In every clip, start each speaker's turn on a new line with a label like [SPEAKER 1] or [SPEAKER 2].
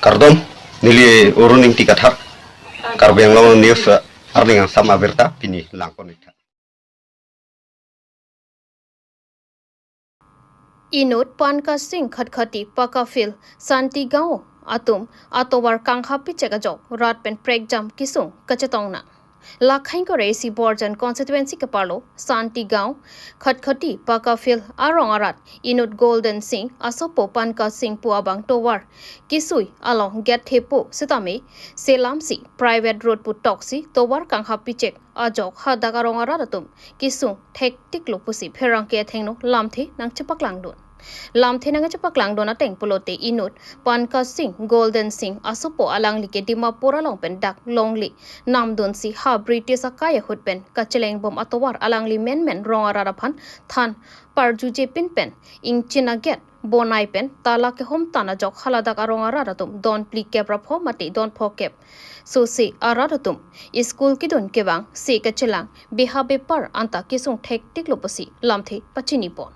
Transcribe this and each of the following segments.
[SPEAKER 1] Kardom nili uruning tikathar Karbi Anglong news arning sama berta pini langkonita.
[SPEAKER 2] Inut panka sing khatkhati pakafil santi gaon atum atowar kanghapi chekajok rat pen prek jam kisung kachetongna lakhain ko resi borjan constituency ke parlo santi gaon khatkhati pakafil arong arat inut golden sing asopo panka sing puabang towar kisui along get thepo sitame selamsi private road pu toksi towar kanghapi chek ajok hadagarong aratum kisung thek tiklo pusi pherang ke thengno lamthi nang chipak langdon lamthi nang chipak langdon ateng pulote inut panka sing golden sing asupo alang like dimapur along pen dak longli namdon si ha british akaya hutpen kacheleng bom atowar alangli men rong ararapan than parjuje pinpen ing chinaget bonai pen tala ke hom tana jok haladak arong araratum don pli kebra pho mati don pho kep so se araratum school kidon kebang se kachelang behabe par anta kisung thek tikloposi lamthi pachini pon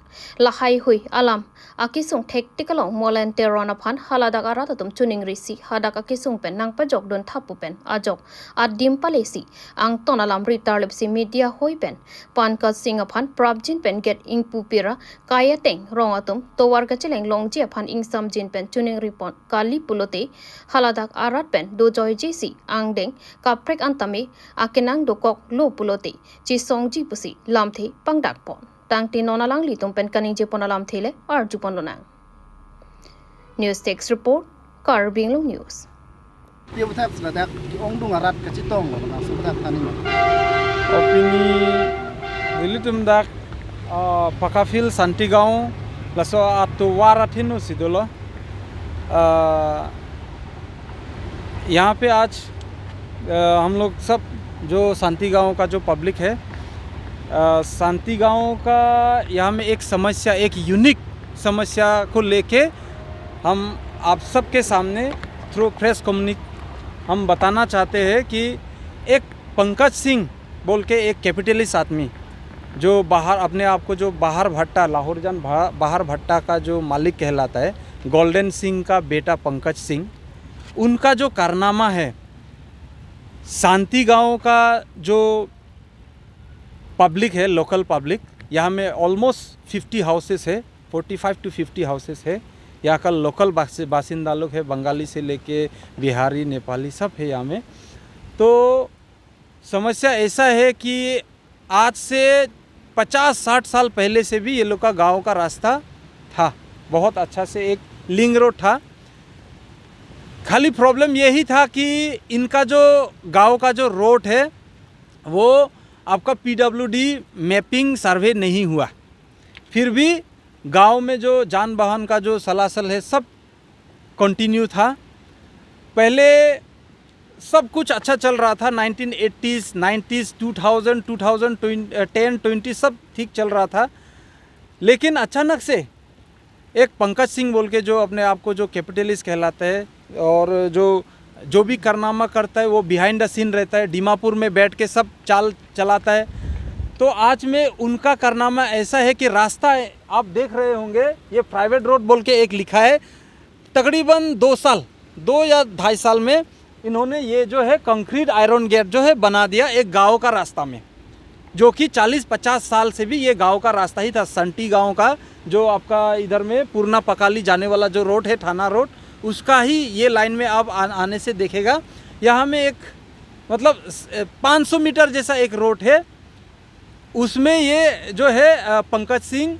[SPEAKER 2] lahai hui alam akisung thek tikalong molen terona phan haladak araratum chuning risi hadak akisung pen nang pajok don thapu pen ajok adim palesi ang tonalam ritarlep si media hoi pen panka singa phan prabjin pen get ing pupira kaya teng rongatum towar kacheleng longje phan ing samjin pen chuning ripon kali pulote haladak arat pen do joy jesi angdeng kaprek antame akenang dokok lo pulote chi songji pusi lamthi pangdak pon tangti nonalang litum pen kaning je ponalam thele arju ponlonang news text report Karbi Anglong news
[SPEAKER 3] Dia betul sebenarnya orang tu ngarat ke Citong lah, nak sebenarnya tani.
[SPEAKER 4] Opini dilitum dak pakafil santi gaon laso atu वाराथिनु सिदोलो यहाँ पे आज हम लोग सब जो शांति गांव का जो पब्लिक है शांति गांव का यहाँ में एक समस्या एक यूनिक समस्या को लेके हम आप सबके सामने थ्रू प्रेस कम्युनिक हम बताना चाहते हैं कि एक पंकज सिंह बोल के एक कैपिटलिस्ट आदमी जो बाहर अपने आप को जो बाहर भट्टा लाहौर जान बाहर भट्टा का जो मालिक कहलाता है गोल्डन सिंह का बेटा पंकज सिंह उनका जो कारनामा है शांति गांव का जो पब्लिक है लोकल पब्लिक यहाँ में ऑलमोस्ट 50 हाउसेस है 45 to 50 हाउसेस है यहाँ का लोकल बासिंदा लोग है बंगाली से लेके बिहारी नेपाली सब है यहाँ में। तो समस्या ऐसा है कि आज से 50-60 साल पहले से भी ये लोग का गाँव का रास्ता था, बहुत अच्छा से एक लिंक रोड था। खाली प्रॉब्लम यही था कि इनका जो गांव का जो रोड है वो आपका PWD मैपिंग सर्वे नहीं हुआ, फिर भी गांव में जो जान वाहन का जो सलासल है सब कंटिन्यू था। पहले सब कुछ अच्छा चल रहा था, 1980s 90s 2000 2010 20 सब ठीक चल रहा था, लेकिन अचानक से एक पंकज सिंह बोल के जो अपने आप को जो कैपिटलिस्ट कहलाता है और जो भी कारनामा करता है वो बिहाइंड द सीन रहता है, दीमापुर में बैठ के सब चाल चलाता है। तो आज में उनका कारनामा ऐसा है कि रास्ता आप देख रहे होंगे ये प्राइवेट रोड बोल के एक लिखा है, तकरीबन 2 या 2.5 साल में इन्होंने ये जो है कंक्रीट आयरन गेट जो है बना दिया एक गांव का रास्ता में, जो कि 40-50 साल से भी ये गांव का रास्ता ही था। संटी गांव का जो आपका इधर में पूर्णा पकाली जाने वाला जो रोड है थाना रोड, उसका ही ये लाइन में आप आने से देखेगा यहाँ में एक मतलब 500 मीटर जैसा एक रोड है, उसमें ये जो है पंकज सिंह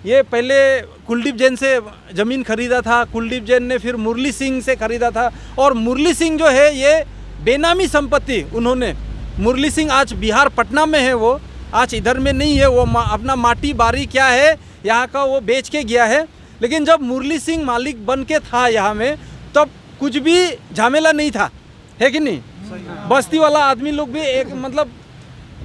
[SPEAKER 4] ये पहले कुलदीप जैन से ज़मीन खरीदा था, कुलदीप जैन ने फिर मुरली सिंह से खरीदा था, और मुरली सिंह जो है ये बेनामी संपत्ति उन्होंने, मुरली सिंह आज बिहार पटना में है, वो आज इधर में नहीं है, वो अपना माटी बारी क्या है यहाँ का वो बेच के गया है। लेकिन जब मुरली सिंह मालिक बन के था यहाँ में तब कुछ भी झमेला नहीं था, है कि नहीं? बस्ती वाला आदमी लोग भी एक मतलब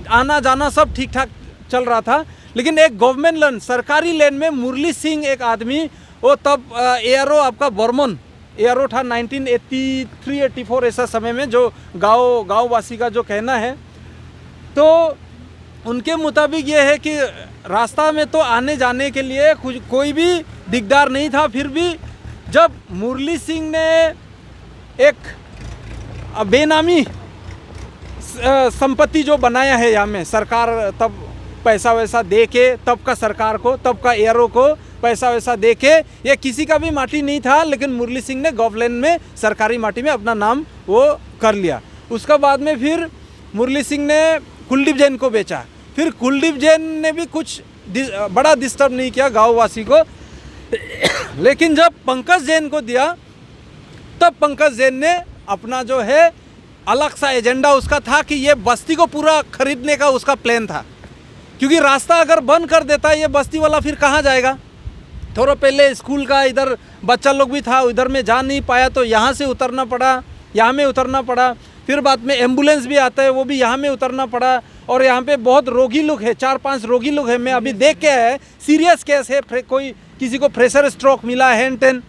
[SPEAKER 4] आना जाना सब ठीक ठाक चल रहा था। लेकिन एक गवर्नमेंट लैंड सरकारी लैंड में मुरली सिंह एक आदमी, वो तब एआरओ आपका बर्मन एआरओ था 1983-84 ऐसा समय में, जो गाँववासी का जो कहना है। तो उनके मुताबिक ये है कि रास्ता में तो आने जाने के लिए कोई भी दिकदार नहीं था। फिर भी जब मुरली सिंह ने एक बेनामी संपत्ति जो बनाया है यहाँ में सरकार, तब पैसा वैसा दे के, तब का सरकार को, तब का एयरो को पैसा वैसा दे के, ये किसी का भी माटी नहीं था, लेकिन मुरली सिंह ने गवर्नमेंट में सरकारी माटी में अपना नाम वो कर लिया। उसका बाद में फिर मुरली सिंह ने कुलदीप जैन को बेचा, फिर कुलदीप जैन ने भी कुछ बड़ा डिस्टर्ब नहीं किया गाँववासी को, लेकिन जब पंकज जैन को दिया तब पंकज जैन ने अपना जो है अलग सा एजेंडा उसका था कि ये बस्ती को पूरा खरीदने का उसका प्लान था, क्योंकि रास्ता अगर बंद कर देता ये बस्ती वाला फिर कहाँ जाएगा। थोड़ा पहले स्कूल का इधर बच्चा लोग भी था, उधर में जा नहीं पाया तो यहाँ से उतरना पड़ा, यहाँ में उतरना पड़ा, फिर बाद में एम्बुलेंस भी आता है वो भी यहाँ में उतरना पड़ा, और यहाँ पे बहुत रोगी लोग हैं, 4-5 रोगी लोग हैं, मैं अभी देख के है, सीरियस केस है, कोई किसी को प्रेशर स्ट्रोक मिला है, हैंड,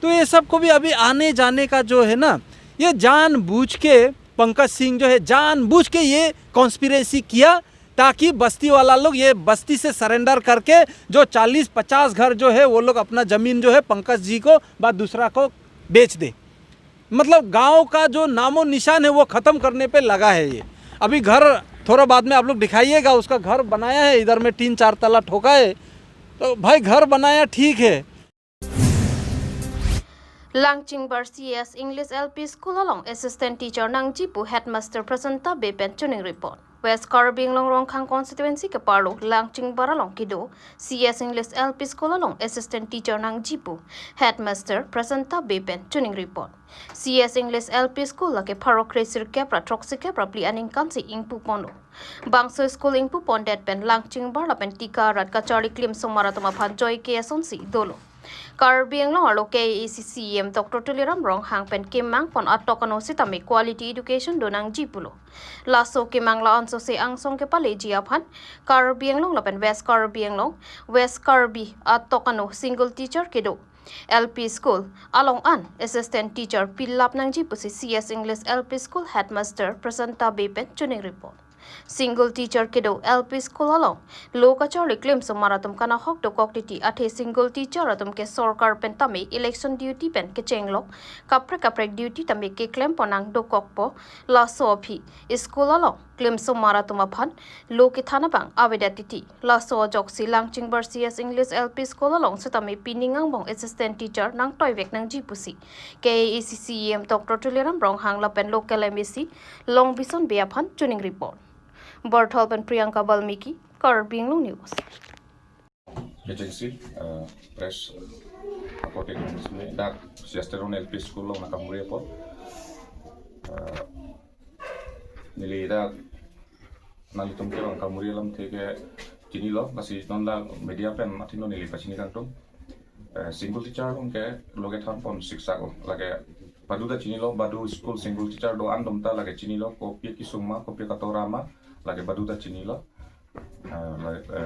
[SPEAKER 4] तो ये सब को भी अभी आने जाने का जो है ना, ये जानबूझ के पंकज सिंह जो है जानबूझ के ये कॉन्स्पिरेसी किया ताकि बस्ती वाला लोग ये बस्ती से सरेंडर करके जो 40-50 घर जो है वो लोग अपना ज़मीन जो है पंकज जी को बाद दूसरा को बेच दे। मतलब गांव का जो नामो निशान है वो ख़त्म करने पे लगा है ये। अभी घर थोड़ा बाद में आप लोग दिखाइएगा, उसका घर बनाया है, इधर में 3-4 तला ठोका है, तो भाई घर बनाया ठीक है।
[SPEAKER 2] Langching Bar CS English LP School along Assistant Teacher Nangjipu Headmaster Presenta Bepen Tuning Report. West Karbi Anglong Rongkhang Constituency ke Parlo Langching Bar along Kido CS English LP School along Assistant Teacher Nangjipu Headmaster Presenta Bepen Tuning Report. CS English LP School la ke Paro Kresir Kepra Troxi Kepra Pli Aning Kansi Ingpu Pondo. Bangso School Ingpu Pondet Pen Langching Bar la Pen Tika Rat Kachari Klim Somaratoma Phan Joy Kesonsi Dolo. Karbi Anglong alo KACCM Dr. Tuliram Rong Hang Pen Kimang Pon Atokano Sitami Quality Education Donang Jipulo. Laso Kimang La Anso Se Angsong ke Pale Jiapan. Karbi Anglong la Pen West Karbi Anglong West Karbi Atokano Single Teacher Kedo. LP School along an Assistant Teacher Pilap Nang Jipusi CS English LP School Headmaster Presenta Bepen Tuning Report. Single Teacher Kedo LP School along Lokachori claims maratum kana hok do koktiti athe single teacher atum ke sorkar pen tami election duty pen ke chenglok kapre duty tami ke claim ponang do kokpo la sopi school along claims maratum aphan loki thana bang avedati la so joksi Langching Bar CS English LP School along setami piningang bong Assistant Teacher nang toivek nang jipusi KACCM Dr. Tuliram Rong Hang la pen local embassy Long Bison Beaphan Tuning Report. Berthold and Priyanka Balmiki, Karbi Anglong News.
[SPEAKER 5] Agency, press, according to that, Ministerial LP School of Nakamuri po. Nili that nalitum ke ang Kamuri lam teke tinilo kasi nonla media pen matino nili pasini kanto. Single teacher ke loget han pon siksa ko lage padu da tinilo badu school single teacher do andom ta lage tinilo kopi kisuma kopi katorama lagi baduta cinilo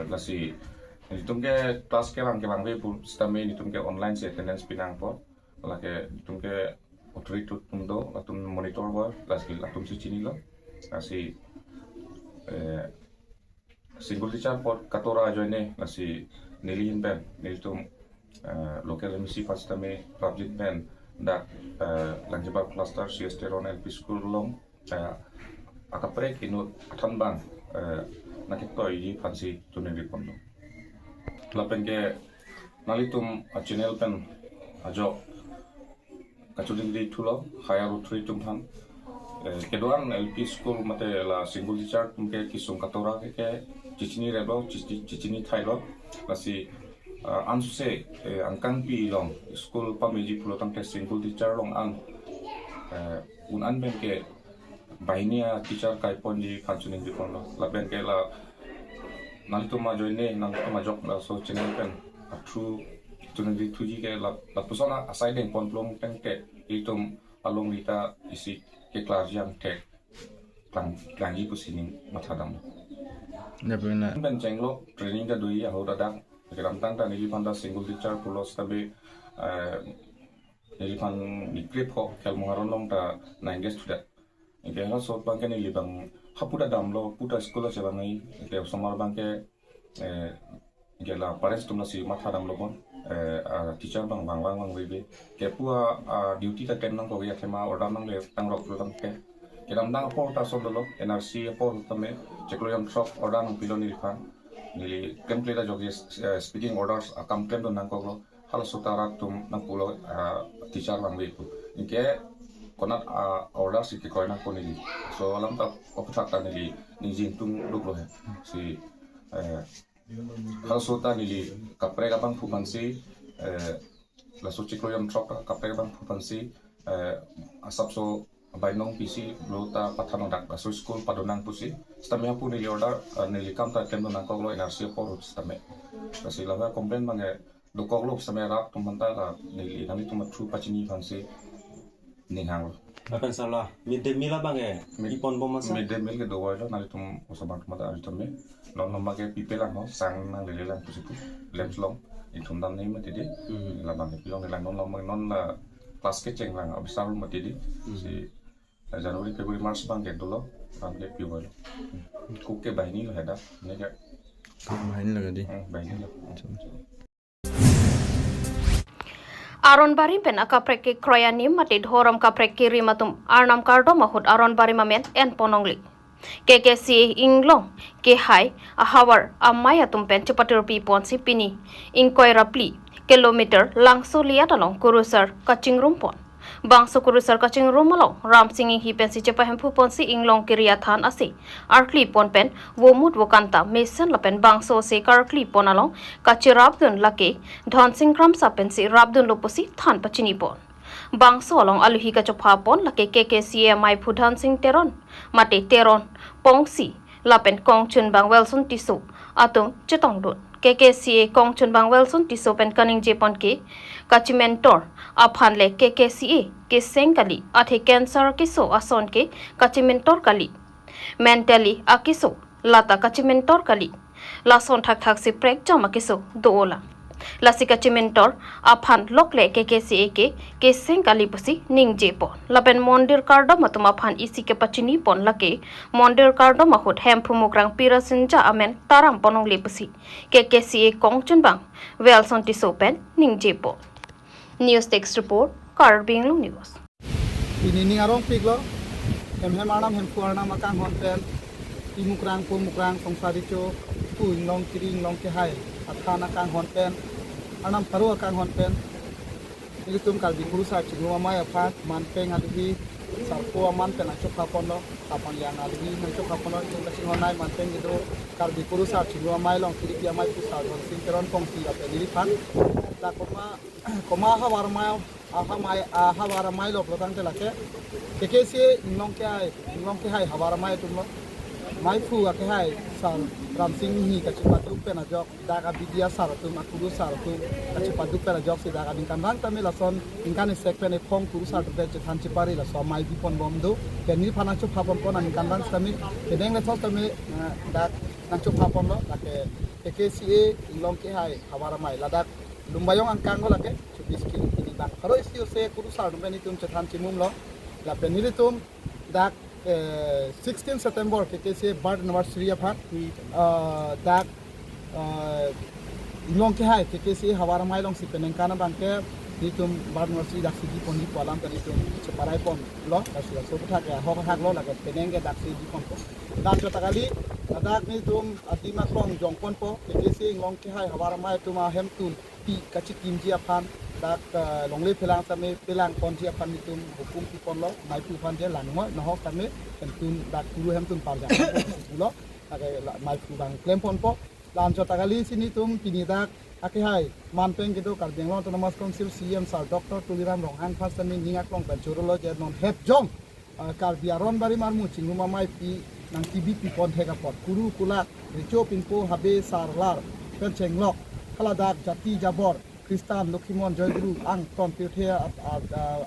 [SPEAKER 5] lasi nitum ke class ke lang be stame nitum ke online se attendance pinang po lagi nitum ke authority tundo atum monitor bo lasi atum si cinilo lasi single teacher po katora joine lasi nilihin ben nilitum local embassy pastame public ben that Langjibal cluster Ministerial LP School long akaprek inu athanbang nakitoi di fansi tuning ripondo lapen ke nalitum a channel pen ajo kachuding di thulo higher authority tumhan kedoan LP school mate la single teacher tumke kisung katora ke chichini rebo chichini thailo lasi ansuse angkang pi long school pameji phulo tamke single teacher long an unan ben ke Bainia teacher kai pon di functioning di pon la ben ke la nalitum ma joine nalitum ma jok la so channel pen through tuning di tuji ke la persona aside pon plong pen ke itum along rita isi ke class jam tek klang pusini mathadam ne ben chenglo training da dui ho da ke ram tang ta nili panda single teacher pulos tabe nili pan dikrip ho kel muharon long ta na engage to that Ike hal sot bangke ni libang hapuda damlo puta sekolah sebangai ike samar bangke ike la parents tumla si matha damlo bon teacher bang bebe ke pua duty ta ken nang ko ya ke ma order nang le tang rok lo ke kedam nang por ta so dolo NRC por tame chekloyam shop order nang pilon ni fan nili complete jogi speaking orders complaint nang ko hal sutara tum nang pulo teacher bang be ke konat order si ke koina ko nili so alam ta opthak ta nili ni jing tum luk lo he si hal sota nili kapre kapang fupansi la so chikloyam truck kapre kapang fupansi asap so bainong PC blota pathanong dak so school padonang pusi stamia pu nili order nili kam ta kendo nang koglo NRC por stame kasi lava complain mange do koglo stame rak tumanta la nili nami tumatru pachini fansi ninghang
[SPEAKER 6] Akan salah midday meal abang ipon bomasa
[SPEAKER 5] midday meal ke dua lo nali tum usaban tumata ari tumme non nomage pipelang ho sang nang lele lang pusiku lems long itum dan nei matidi la bang pilong lang non la class ke cheng lang abisar matidi si Januari Februari Maret bang ke dolo bang ke piwo lo kuke bahini lo heda ne ke
[SPEAKER 7] bahini lo gadi
[SPEAKER 5] bahini lo
[SPEAKER 2] Aronbari pen akaprek ke kroyanim mati dhoram kaprek kiri matum arnam kardo mahut aronbari mamen en ponongli KKC Inglong ke hai ahawar amaya tum pen cepatir pi ponsi pini ingkoi rapli kilometer langso liat along kurusar kaching rumpon bangso kurusar kaching rumalo ram singing hi pensi cepa hempu ponsi Inglong kiria than asi arkli pon pen womut wokanta mesen lapen bangso se karkli pon along kachirabdun lake dhon singkram sa pensi rabdun loposi than pachini pon bangso along aluhi kachopha pon lake KKCMI phudhan sing teron mate teron pongsi lapen kongchun bang welson tisu atum chetong dun KKCA kongchun bang welson tisu pen kaning jepon ke kachimentor aphan le KKCA ke sengkali athe cancer kiso ason ke kachimentor kali mentally akiso lata kachimentor kali lason thak thak si prek jama kiso dola lasi kachimentor aphan lokle KKCA ke sengkali pusi ningje pon lapen mondir kardo matuma phan isi ke pachini pon lake mondir kardo mahut hem phumukrang pirasinja amen taram ponong le pusi KKCA kongchun bang welson tisopen ningje pon News Text Report, Karbi Anglong News.
[SPEAKER 3] Ini arong piglo, hem anam hem pu anam akang honten, imukrang pumukrang songsari cho, pu Inglong kiri Inglong ke hai, athan akang honten, anam paru akang honten. Ini tum kalbi kurusa cigu mamai apa, manpeng aduhi, sarpo aman pen acok kapon lo, kapan yang aduhi acok kapon lo, itu kasih honai manpeng itu kalbi kurusa cigu mamai long kiri dia mai pusat, honsin teron kongsi apa diri pan. La koma hawara mai lo protang te lake KKC Inglong ke hai hawara mai tum lo mai fu ke hai sal ram sing hi ka chipatu pe na jok daga bidia sar tum akuru sar tum ka chipatu pe na jok si daga bin kan rang tame la son ingkan sek pe ne phong kuru sar te che than chipari la so mai bi pon bom do ke ni phana chu phapon pon an kan rang tame ke deng le thos tame dak nang chu phapon lo la ke KKC Inglong ke hai hawara mai la dak lumbayong angkang ko lake chubis kilo ini bang karo istio se kuru sar dum beni tum chathan chimum lo la penili tum dak 16 September ke se bird anniversary aphan dak Inglong ke hai ke se hawara mai long si peneng kana bang ke di tum bird anniversary dak si pon di polam tani tum cheparai pon lo kasila so kutha ke ho hak lo lake peneng ke dak si di pon po dan jota kali dak ni tum atima klong jongpon po ke se Inglong ke hai hawara mai tuma hem tun pi kachik kimji aphan dak longle pelang tame pelang konji aphan nitum hukum pi pon lo mai pu phan je langmo no hok tame tun dak turu hem tun par jang lo ake mai pu bang klem pon po lan jota kali sini tum pini dak ake hai manpeng gitu Karbi Anglong autonomous council CM sar Dr. Tuliram Ronghang first tame ningak long benchurolo je non hep jong Karbi aron bari marmu chinguma mai pi nang tibi pi pon thega pot kuru kula richo pinpo habe sarlar pen chenglok kaladak jati jabor Kristan Lokimon Joyguru ang komputer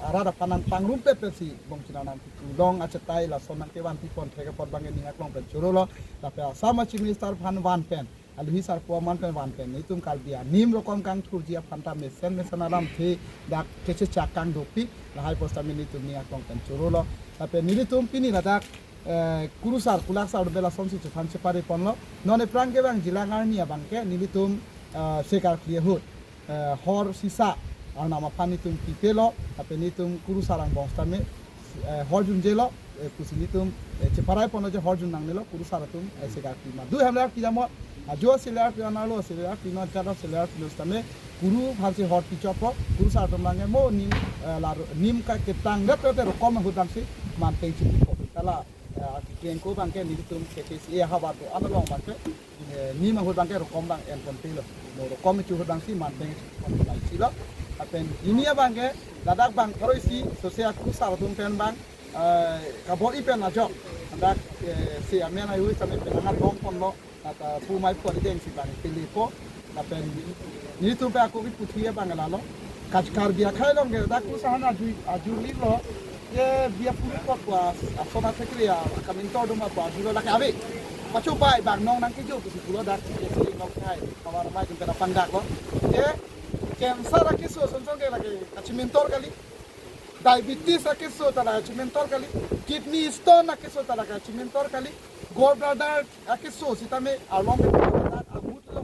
[SPEAKER 3] arada panan pangrum pepesi bong cinanan long acetai la sonang kewan pipon thega pot bangen ningak long pen churulo la pe sama chief minister phan wan pen alhi sar po man pen wan pen nitum kalbia nim rokom kang thurjia phanta mesen mesanaram the dak keche chakang dopi la hai posta minitum ningak long pen churulo la pe nilitum pini la dak kurusar kulaksar bela somsi chan separe ponlo none prangke bang jilangar nia bangke nilitum sekar clear hut hor sisa nama pan nitum pipelo tapi nitum kuru sarang bong tame hor junjelo pusinitum ceparai pono je hor jun nangnelo kuru saratum sega kima du hamla kijamo jo silar pianalo silar pino chara silar pino tame guru bharsi hor pichopo guru saratum lange mo nim ka ketang dete rokom hudam si manteng chipo tala kian ko bangke nitum kesi hawa to analong bangke nim hud bangke rokom bang en kontilo mo rokom chu hudam si manteng kontai silo apen ini ya bangke dadak bang koroisi sosial guru saratum pen bang kabor ipen ajo dak si amen ayu tame penangat bong ponlo kata pumai po di deng si bang pilipo apen ni tu pe aku putia bangalalo kachkar dia khailong ge dak usahana aju lilo ye dia puri ko kwa asona tekria kaminto duma ko aju la kabe pacu bai bang nong nang kejo ku pulo dak si ngok kai kawar mai jeng pandak ko ye cancer akiso sonson ge lagi kachimintor kali diabetes akiso tala kachimintor kali kidney stone akiso tala kachimintor kali gallbladder akiso sitame along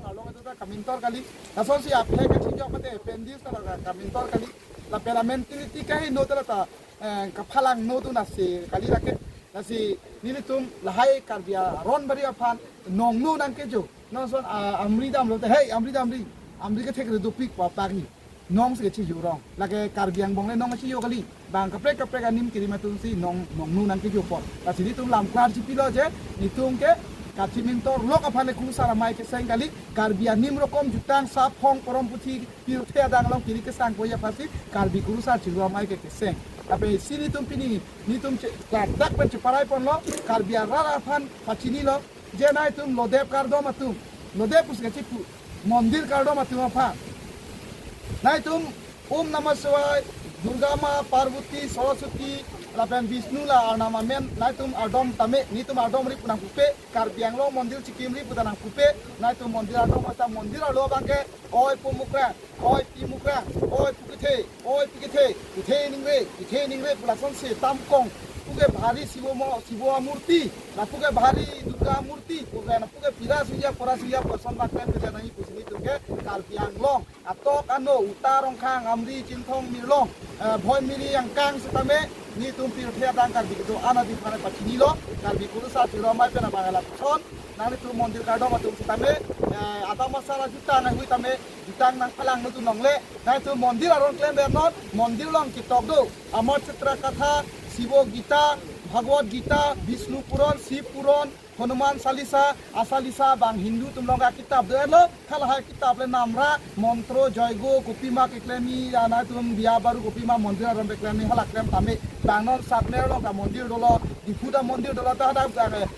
[SPEAKER 3] along itu kamintor kali nason si ape ke chijok mate appendix tala kamintor kali la pela mentality kai no tala ta kapalang no tu nasi kali rake nasi nili tum lahai karbia ron bari afan nong no nang kejo nason amri dam lo hey amri ke thek do pik pa pagi nong se chi jurong lage karbiang bong le nong chi yo kali bang kaprek anim kiri matung si nong nu nang kejo pot nasi ni tum lam klar chi pilo je ni tum ke kachimintor lok apane kuru sara mai ke seng kali karbia nim rokom jutang sap hong porom puthi pir thea dang long kiri ke sang boya pasi karbi kuru sar chirwa mai ke seng ape sini tum pini ni tum dak pen parai pon lo karbia rara phan pachini lo je nai tum lodep kardo matum lodep pus ke chipu mondir kardo matum apha nai tum namah shivay durga ma parvati saraswati lapen Vishnu la nama men naitum adom tame nitum adom ri punang kupe Karbi Anglong mondir cikim ri putanang kupe naitum mondir adom masa mondir alo bangke oi pumukra oi pimukra oi pukite ningre pulason se tamkong puke bhari sivo murti na puke bhari durga murti puke na puke pira suya person bakten ke janai kusini tuke Karbi Anglong atok ano utarong khang amri chinthong mirlong boy mili yang kang setame ni tumpi uthia dang karbi itu ana di mana pachini lo karbi kuru sa tiro mai pena bangala son nani tu mondir kado matum setame ada masalah juta na hui tame jutang nang palang nu tu nongle nai tu mondir aron klem bernot mondir long kitab do amar chitra katha Sivo Gita Bhagavad Gita Vishnu Puran Shiv Puran Hanuman Salisa Asalisa bang Hindu tumlonga kitab delo khalahai kitab le namra montro joygo kopima keklemi ana tum biya baru kopima mondir aron beklemi halaklem tame bangon sakner lo ka mondir dolo dipuda mondir dolo ta da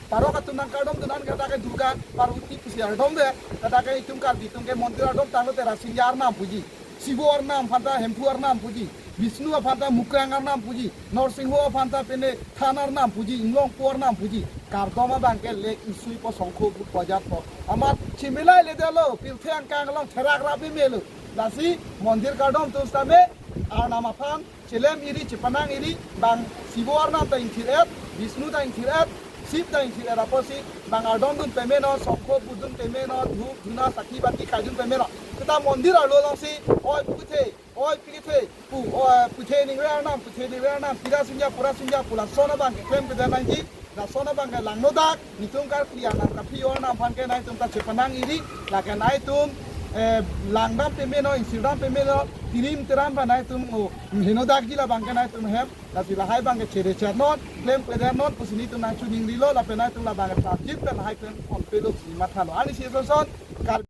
[SPEAKER 3] paro ka tunang kadom tunan ka ke durga parvati pusiar dom de ta ke tum kar ditum ke mondir adom tanglo te rasilyar nam puji Sivor nam phanta hempuar nam puji Vishnu phanta mukrangar nam puji Norsingho phanta pene thanar nam puji inglong por nam puji kardoma bangke lek isui po songkho bu pojat po amar chimilai le delo pilthang kang long therak rabi melu lasi mondir kardom tu stame nama phan chelem iri chipanang iri bang Sivor nam ta inthiret Vishnu ta inthiret Sip ta inthiret aposi bang adom dun pemeno songkho budun pemeno dhup dhuna sakhi bati kajun pemeno kita mondir alo long si oi pikite pu puthe ningre nam pira sunja pula sona bang klem ke dananji na sona bang langno dak nitum kar priya nam ka phi or nam phan ke nai tum ta chepanang iri la ke nai tum langdam pemeno insidam pemeno tirim teram ba nai tum hino dak ji la bang ke nai tum hem la pila hai bang ke chere chernot klem ke danot pusini tum nang chuning lilo la pe nai tum la bang ta jip kan hai klem on pelo si mathalo ani si son